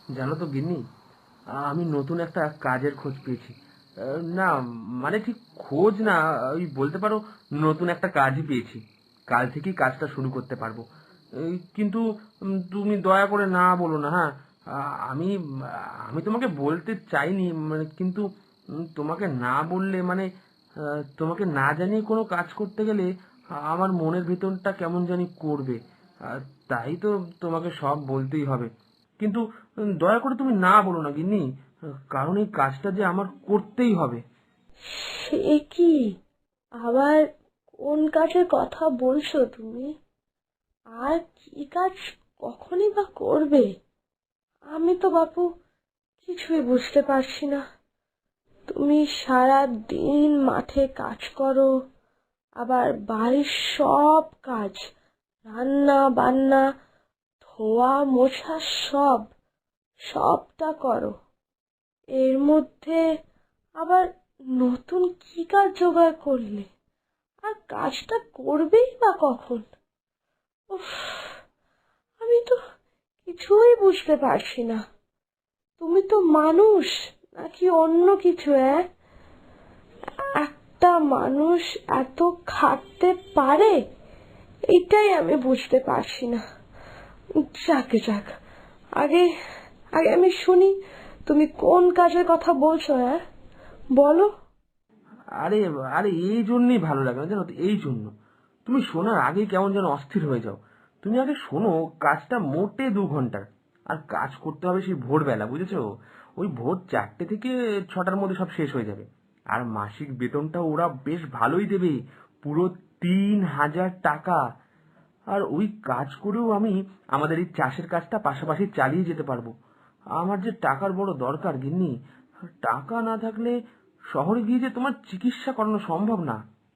জানো তো গিন্নি, আমি নতুন একটা কাজের খোঁজ পেয়েছি। না, মানে ঠিক খোঁজ না, ওই বলতে পারো নতুন একটা কাজই পেয়েছি। কাল থেকেই কাজটা শুরু করতে পারবো। কিন্তু তুমি দয়া করে না বলো না, হ্যাঁ? আমি আমি তোমাকে বলতে চাইনি, মানে কিন্তু তোমাকে না বললে মানে তোমাকে না জানিয়ে কোনো কাজ করতে গেলে আমার মনের ভেতরটা কেমন জানি করবে। তাই তো তোমাকে সব বলতেই হবে। কিন্তু দয়া করে তুমি না বলো না গিন্নি, কারণ এই কাজটা যে আমার করতেই হবে। সে কি? আবার কোন কাজের কথা বলছো তুমি? আর কি কাজ কখনই বা করবে? আমি তো বাপু কিছুই বুঝতে পারছি না। তুমি সারা দিন মাঠে কাজ করো, আবার বাড়ির সব কাজ, রান্না বান্না, ধোয়া মোছা সব সবটা করো। এর মধ্যে আবার নতুন কি কাজ জোগাড় করলে? আর কাজটা করবেই বা কখন? উফ, আমি তো কিছুই বুঝতে পারছি না। তুমি তো মানুষ নাকি অন্য কিছু? একটা মানুষ এত খাটতে পারে? এটাই আমি বুঝতে পারছি না। যাক যাক, আগে আগে আমি শুনি তুমি কোন কাজের কথা বলছো। বলো। আরে আরে এই জন্যই ভালো লাগে না জানো তো, এই জন্য। তুমি শোনার আগে কেমন যেন অস্থির হয়ে যাও। তুমি আগে শোনো, কাজটা মোটে 2 ঘন্টার। আর কাজ করতে হবে সেই ভোরবেলা, বুঝেছো? ওই ভোর 4টে থেকে 6টার মধ্যে সব শেষ হয়ে যাবে। আর মাসিক বেতনটা ওরা বেশ ভালোই দেবে, পুরো 3,000 টাকা। আর ওই কাজ করেও আমি আমাদের এই চাষের কাজটা পাশাপাশি চালিয়ে যেতে পারবো। আমার যে টাকার বড় দরকার গিন্নি। টাকা না থাকলে শহরে গিয়ে যে তোমার চিকিৎসা করানো সম্ভব না।